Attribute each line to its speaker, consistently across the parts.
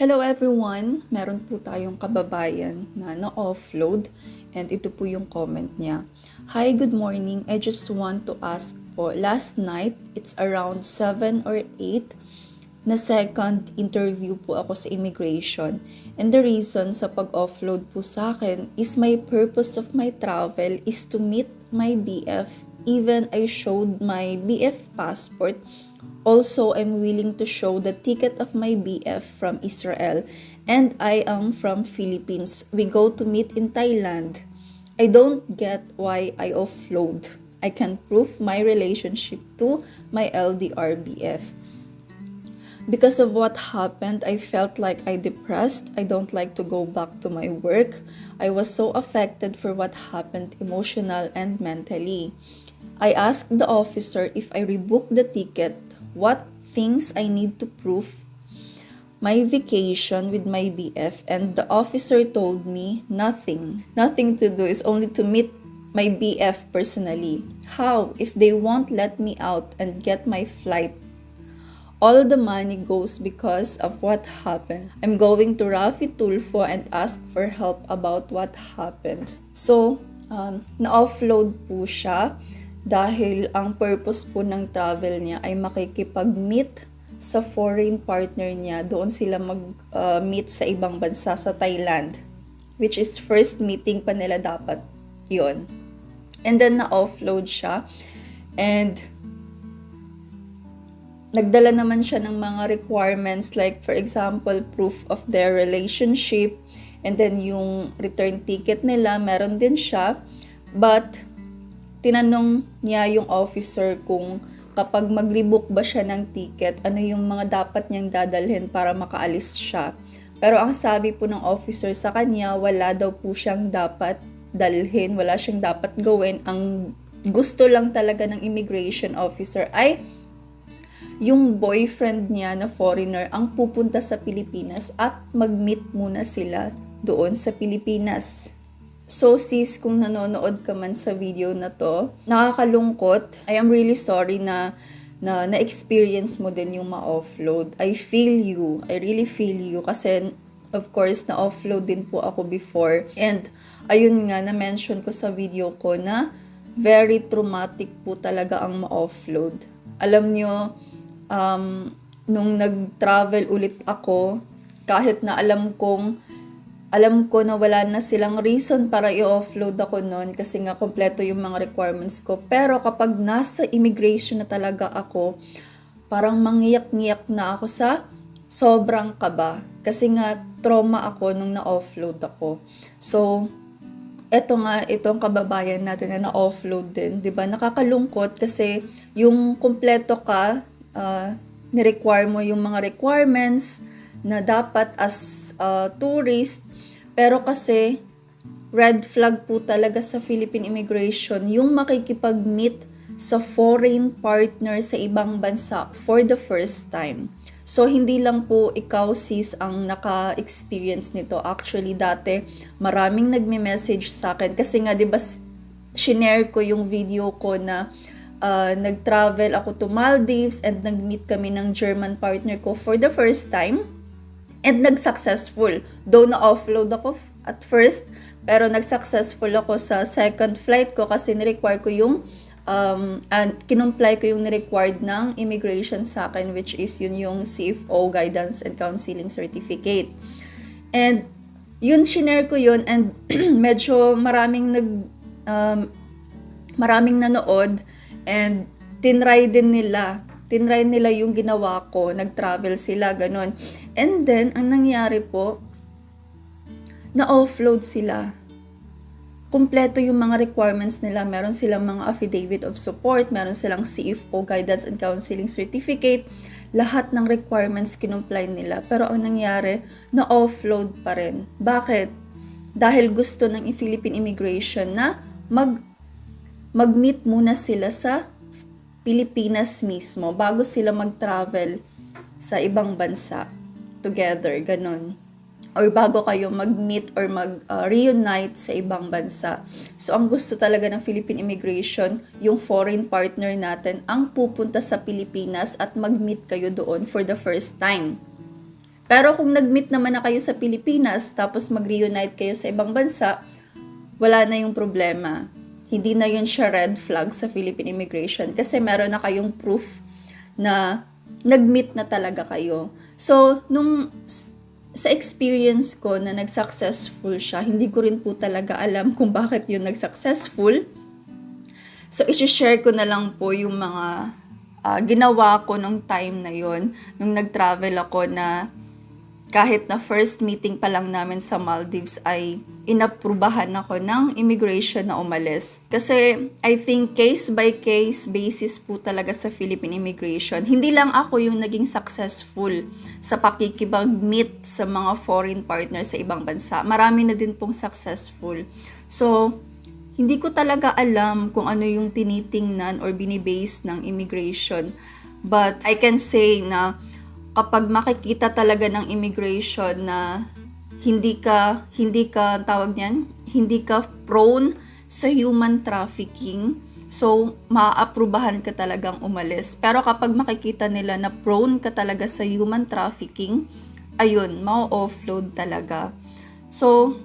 Speaker 1: Hello everyone! Meron po tayong kababayan na na-offload and ito po yung comment niya. Hi, good morning. I just want to ask po, last night, it's around 7 or 8, na second interview po ako sa immigration. And the reason sa pag-offload po sa akin is my purpose of my travel is to meet my BF. Even I showed my BF passport. Also, I'm willing to show the ticket of my BF from Israel, and I am from Philippines. We go to meet in Thailand. I don't get why I offload. I can prove my relationship to my LDR BF. Because of what happened, I felt like I depressed. I don't like to go back to my work. I was so affected for what happened emotional and mentally. I asked the officer if I rebook the ticket, what things I need to prove my vacation with my BF, and the officer told me nothing. Nothing to do, is only to meet my BF personally. How if they won't let me out and get my flight? All the money goes because of what happened. I'm going to Rafi Tulfo and ask for help about what happened. So, na-offload po siya dahil ang purpose po ng travel niya ay makikipag-meet sa foreign partner niya. Doon sila mag-meet sa ibang bansa sa Thailand, which is first meeting pa nila dapat yon. And then na-offload siya and nagdala naman siya ng mga requirements like for example, proof of their relationship, and then yung return ticket nila, meron din siya. But tinanong niya yung officer kung kapag mag-rebook ba siya ng ticket, ano yung mga dapat niyang dadalhin para makaalis siya. Pero ang sabi po ng officer sa kanya, wala daw po siyang dapat dalhin, wala siyang dapat gawin. Ang gusto lang talaga ng immigration officer ay yung boyfriend niya na foreigner ang pupunta sa Pilipinas at mag-meet muna sila doon sa Pilipinas. So sis, kung nanonood ka man sa video na to, nakakalungkot. I am really sorry na na-experience mo din yung ma-offload. I feel you. I really feel you. Kasi of course, na-offload din po ako before. And ayun nga, na-mention ko sa video ko na very traumatic po talaga ang ma-offload. Alam nyo, nung nag-travel ulit ako, kahit na alam ko na wala na silang reason para i-offload ako noon kasi nga kompleto yung mga requirements ko. Pero kapag nasa immigration na talaga ako, parang mangiyak-ngiyak na ako sa sobrang kaba. Kasi nga trauma ako nung na-offload ako. So, itong kababayan natin na na-offload din, 'di ba? Nakakalungkot kasi yung kompleto ka, ni-require mo yung mga requirements na dapat as tourist. Pero kasi, red flag po talaga sa Philippine immigration yung makikipag-meet sa foreign partner sa ibang bansa for the first time. So, hindi lang po ikaw sis ang naka-experience nito. Actually, dati maraming nagme-message sa akin. Kasi nga, di ba, shinare ko yung video ko na nag-travel ako to Maldives and nag-meet kami ng German partner ko for the first time. And nag-successful. Though na-offload ako at first, pero nag-successful ako sa second flight ko kasi ni-require ko yung, kinumply ko yung ni-required ng immigration sa akin, which is yun yung CFO, Guidance and Counseling Certificate. And yun, shinare ko yun and medyo maraming nanood and tinry nila yung ginawa ko, nag-travel sila, ganun. And then, ang nangyari po, na-offload sila. Kumpleto yung mga requirements nila. Meron silang mga affidavit of support, meron silang CFO, Guidance and Counseling Certificate. Lahat ng requirements kinumply nila. Pero ang nangyari, na-offload pa rin. Bakit? Dahil gusto ng Philippine Immigration na mag-meet muna sila sa Pilipinas mismo bago sila mag-travel sa ibang bansa together, ganun. Or bago kayo mag-meet or mag-reunite sa ibang bansa. So, ang gusto talaga ng Philippine Immigration, yung foreign partner natin ang pupunta sa Pilipinas at mag-meet kayo doon for the first time. Pero kung nag-meet naman na kayo sa Pilipinas, tapos mag-reunite kayo sa ibang bansa, wala na yung problema. Hindi na yun siya red flag sa Philippine immigration kasi meron na kayong proof na nag-meet na talaga kayo. So, sa experience ko na nag-successful siya, hindi ko rin po talaga alam kung bakit yun nag-successful. So, isi-share ko na lang po yung mga ginawa ko nung time na yun, nung nag-travel ako na kahit na first meeting pa lang namin sa Maldives ay inaprubahan ako ng immigration na umalis. Kasi I think case by case basis po talaga sa Philippine immigration. Hindi lang ako yung naging successful sa pakikipag-meet sa mga foreign partners sa ibang bansa. Marami na din pong successful. So, hindi ko talaga alam kung ano yung tinitingnan or binibase ng immigration. But I can say na kapag makikita talaga ng immigration na hindi ka tawag niyan, hindi ka prone sa human trafficking, so maaaprubahan ka talagang umalis. Pero kapag makikita nila na prone ka talaga sa human trafficking, ayun, ma-offload talaga. So,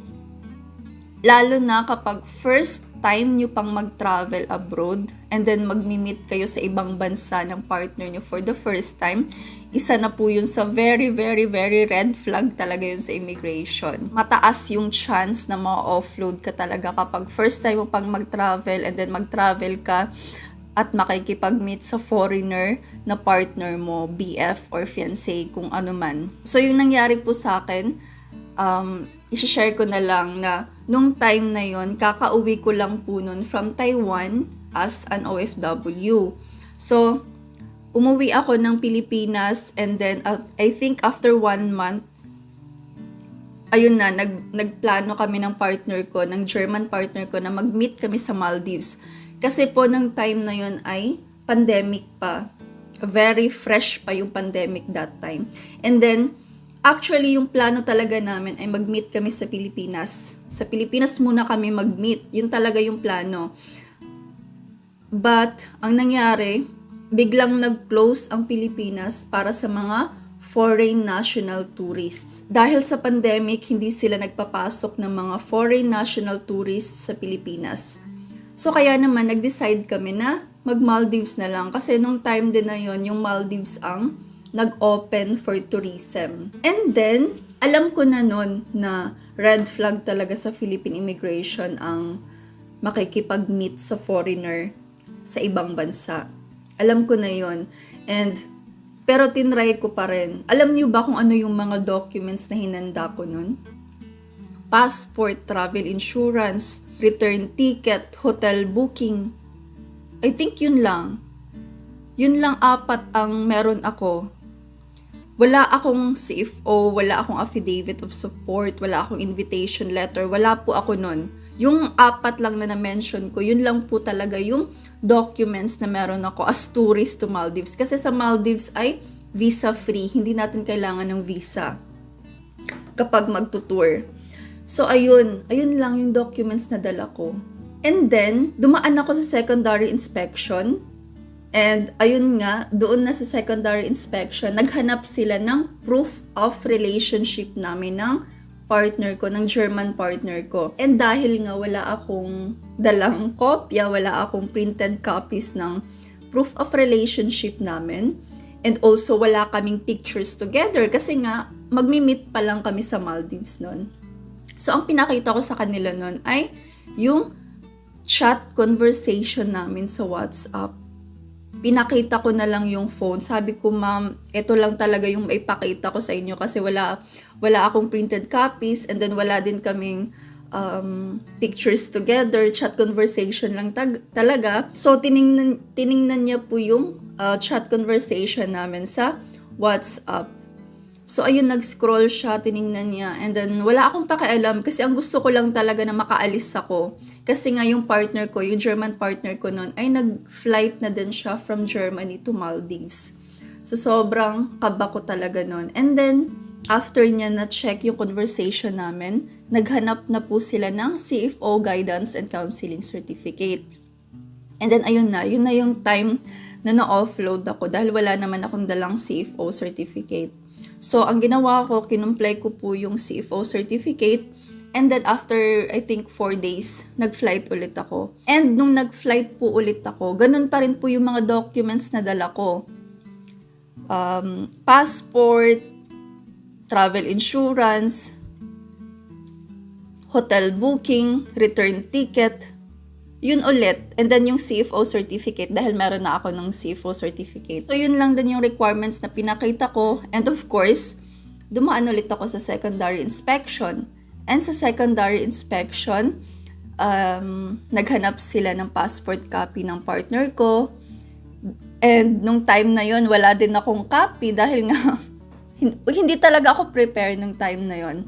Speaker 1: lalo na kapag first time nyo pang mag-travel abroad and then mag-meet kayo sa ibang bansa ng partner nyo for the first time, isa na po yun sa very, very, very red flag talaga yun sa immigration. Mataas yung chance na ma-offload ka talaga kapag first time mo pang mag-travel and then mag-travel ka at makikipag-meet sa foreigner na partner mo, BF or fiancé, kung ano man. So yung nangyari po sa akin, i-share ko na lang na nung time na yon, kakauwi ko lang po nun from Taiwan as an OFW. So, umuwi ako ng Pilipinas and then I think after 1 month, ayun na, nagplano kami ng partner ko, ng German partner ko na mag-meet kami sa Maldives. Kasi po ng time na yon ay pandemic pa. Very fresh pa yung pandemic that time. And then, actually, yung plano talaga namin ay mag-meet kami sa Pilipinas. Sa Pilipinas muna kami mag-meet. Yun talaga yung plano. But, ang nangyari, biglang nag-close ang Pilipinas para sa mga foreign national tourists. Dahil sa pandemic, hindi sila nagpapasok ng mga foreign national tourists sa Pilipinas. So, kaya naman, nag-decide kami na mag-Maldives na lang. Kasi nung time din na yon, yung Maldives ang nag-open for tourism. And then, alam ko na nun na red flag talaga sa Philippine immigration ang makikipag-meet sa foreigner sa ibang bansa. Alam ko na yon. Pero tinry ko pa rin. Alam niyo ba kung ano yung mga documents na hinanda ko nun? Passport, travel insurance, return ticket, hotel booking. I think yun lang. Yun lang 4 ang meron ako. Wala akong CFO, wala akong affidavit of support, wala akong invitation letter, wala po ako nun. Yung 4 lang na na-mention ko, yun lang po talaga yung documents na meron ako as tourist to Maldives. Kasi sa Maldives ay visa-free, hindi natin kailangan ng visa kapag magtutour. So ayun lang yung documents na dala ko. And then, dumaan ako sa secondary inspection. And ayun nga, doon na sa secondary inspection, naghanap sila ng proof of relationship namin ng partner ko, ng German partner ko. And dahil nga wala akong dalang kopya, wala akong printed copies ng proof of relationship namin, and also wala kaming pictures together kasi nga magmi-meet pa lang kami sa Maldives noon. So ang pinakita ko sa kanila noon ay yung chat conversation namin sa WhatsApp. Pinakita ko na lang yung phone. Sabi ko, ma'am, ito lang talaga yung maipakita ko sa inyo kasi wala akong printed copies and then wala din kaming pictures together, chat conversation lang talaga. So, tiningnan niya po yung chat conversation namin sa WhatsApp. So, ayun, nag-scroll siya, tiningnan niya, and then wala akong pakialam kasi ang gusto ko lang talaga na makaalis ako. Kasi nga yung partner ko, yung German partner ko noon, ay nag-flight na din siya from Germany to Maldives. So, sobrang kaba ko talaga noon. And then, after niya na-check yung conversation namin, naghanap na po sila ng CFO Guidance and Counseling Certificate. And then, yun na yung time na na-offload ako dahil wala naman akong dalang CFO certificate. So, ang ginawa ko, kinumplay ko po yung CFO certificate. And then after, I think 4 days, nag-flight ulit ako. And nung nag-flight po ulit ako, ganun pa rin po yung mga documents na dala ko. Passport, travel insurance, hotel booking, return ticket, yun ulit. And then yung CFO certificate, dahil meron na ako ng CFO certificate. So yun lang din yung requirements na pinakita ko. And of course, dumaan ulit ako sa secondary inspection. And sa secondary inspection, naghanap sila ng passport copy ng partner ko. And nung time na yon wala din akong copy dahil nga hindi talaga ako prepare nung time na yon.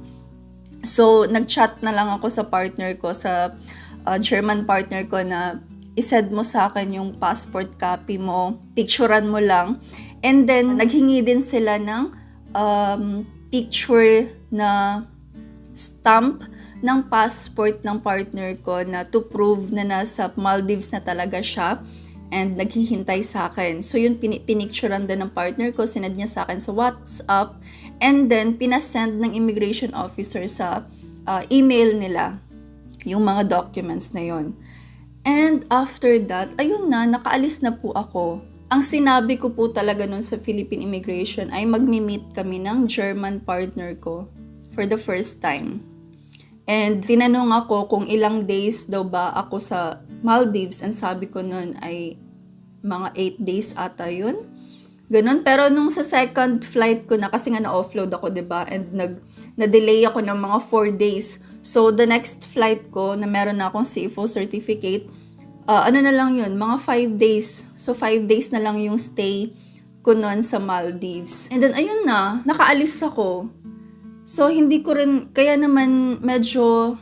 Speaker 1: So, nag-chat na lang ako sa partner ko, sa German partner ko na isend mo sa akin yung passport copy mo, picturean mo lang. And then, naghingi din sila ng picture na stamp ng passport ng partner ko na to prove na nasa Maldives na talaga siya and naghihintay sa akin. So yun, pinicturean din ng partner ko, sinend niya sa akin sa WhatsApp, and then pinasend ng immigration officer sa email nila yung mga documents na yun. And after that, ayun na, nakaalis na po ako. Ang sinabi ko po talaga nun sa Philippine Immigration ay magmi-meet kami ng German partner ko for the first time. And tinanong ako kung ilang days daw ba ako sa Maldives, and sabi ko nun ay mga 8 days ata yun. Ganun. Pero nung sa second flight ko na, kasi nga na-offload ako, diba? And na-delay ako ng mga 4 days. So the next flight ko na meron na akong CFO certificate, ano na lang yun, mga 5 days. So 5 days na lang yung stay ko nun sa Maldives. And then ayun na, nakaalis ako. So, hindi ko rin, kaya naman medyo,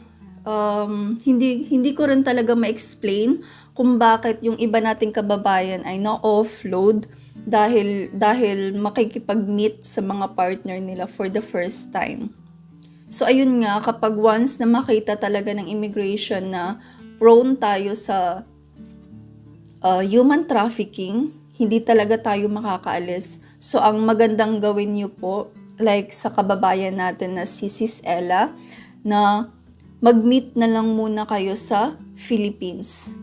Speaker 1: hindi ko rin talaga ma-explain kung bakit yung iba nating kababayan ay na-offload dahil makikipag-meet sa mga partner nila for the first time. So, ayun nga, kapag once na makita talaga ng immigration na prone tayo sa human trafficking, hindi talaga tayo makakaalis. So, ang magandang gawin niyo po, like sa kababayan natin na si Sis Ella, na mag-meet na lang muna kayo sa Philippines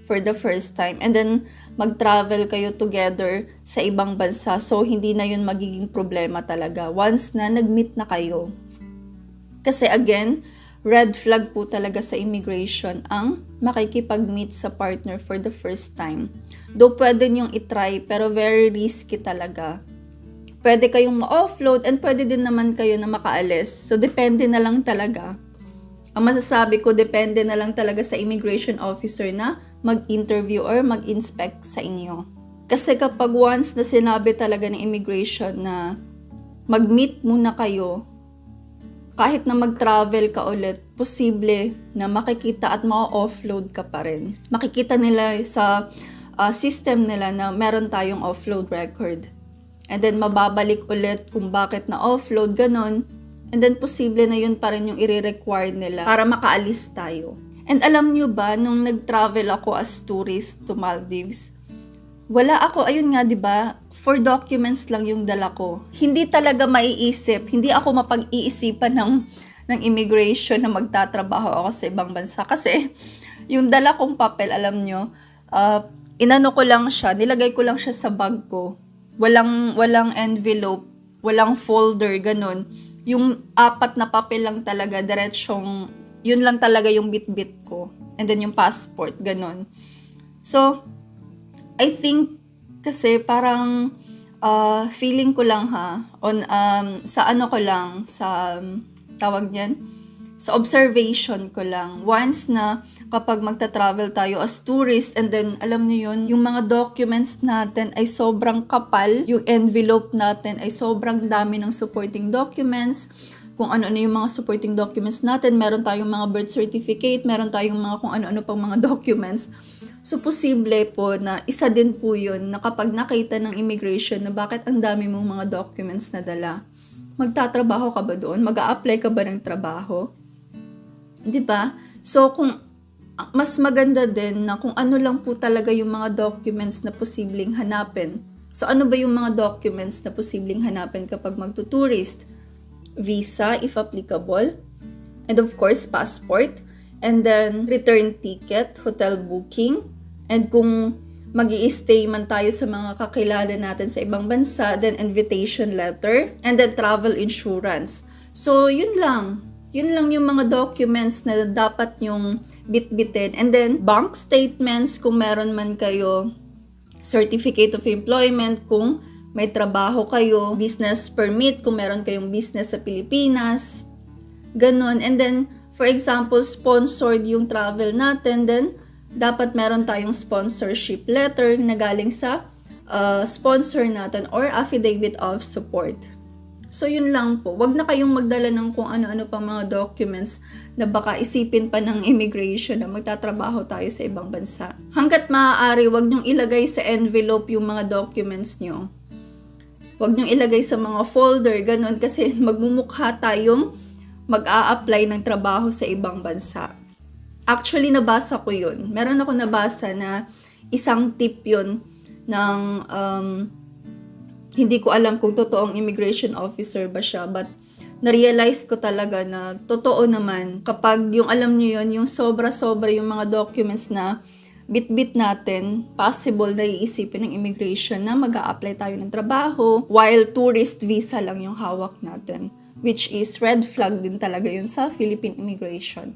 Speaker 1: for the first time. And then, mag-travel kayo together sa ibang bansa. So, hindi na yun magiging problema talaga once na nag-meet na kayo. Kasi again, red flag po talaga sa immigration ang makikipag-meet sa partner for the first time. Though pwede nyong itry, pero very risky talaga. Pwede kayong ma-offload and pwede din naman kayo na makaalis. So, depende na lang talaga. Ang masasabi ko, depende na lang talaga sa immigration officer na mag-interview or mag-inspect sa inyo. Kasi kapag once na sinabi talaga ng immigration na mag-meet muna kayo, kahit na mag-travel ka ulit, posible na makikita at ma-offload ka pa rin. Makikita nila sa system nila na meron tayong offload record. And then, mababalik ulit kung bakit na-offload, ganun. And then, posible na yun pa rin yung i-require nila para makaalis tayo. And alam nyo ba, nung nag-travel ako as tourist to Maldives, wala ako, ayun nga, diba, for documents lang yung dala ko. Hindi talaga maiisip, hindi ako mapag-iisipan ng immigration na magtatrabaho ako sa ibang bansa. Kasi, yung dala kong papel, alam nyo, inano ko lang siya, nilagay ko lang siya sa bag ko. Walang envelope, walang folder, ganun. Yung 4 na papel lang talaga, diretsyong, yun lang talaga yung bit-bit ko. And then yung passport, ganun. So, I think, kasi parang, feeling ko lang sa ano ko lang, sa, tawag niyan, sa observation ko lang. Once na, kapag magta-travel tayo as tourist, and then, alam niyo yun, yung mga documents natin ay sobrang kapal, yung envelope natin ay sobrang dami ng supporting documents, kung ano-ano yung mga supporting documents natin, meron tayong mga birth certificate, meron tayong mga kung ano-ano pang mga documents. So, posible po na isa din po yun na kapag nakita ng immigration na bakit ang dami mong mga documents na dala, magtatrabaho ka ba doon? Mag-a-apply ka ba ng trabaho? Diba? So, kung mas maganda din na kung ano lang po talaga yung mga documents na posibleng hanapin So ano ba yung mga documents na posibleng hanapin kapag magtuturist? Visa, if applicable, and of course, passport, and then return ticket, hotel booking, and kung mag-i-stay man tayo sa mga kakilala natin sa ibang bansa, then invitation letter, and then travel insurance. So, yun lang. Yun lang yung mga documents na dapat yung bitbitin. And then, bank statements kung meron man kayo, certificate of employment kung may trabaho kayo, business permit kung meron kayong business sa Pilipinas, ganun. And then, for example, sponsored yung travel natin, then dapat meron tayong sponsorship letter na galing sa sponsor natin or affidavit of support. So, yun lang po. Wag na kayong magdala ng kung ano-ano pang mga documents na baka isipin pa ng immigration na magtatrabaho tayo sa ibang bansa. Hanggat maaari, wag niyong ilagay sa envelope yung mga documents niyo. Wag niyong ilagay sa mga folder, ganun, kasi magmumukha tayong mag-a-apply ng trabaho sa ibang bansa. Actually, nabasa ko yun. Meron ako nabasa na isang tip yun ng hindi ko alam kung totoong immigration officer ba siya, but na-realize ko talaga na totoo naman kapag yung alam niyo yun, yung sobra-sobra yung mga documents na bit-bit natin, possible na iisipin ng immigration na mag-a-apply tayo ng trabaho while tourist visa lang yung hawak natin, which is red flag din talaga yun sa Philippine immigration.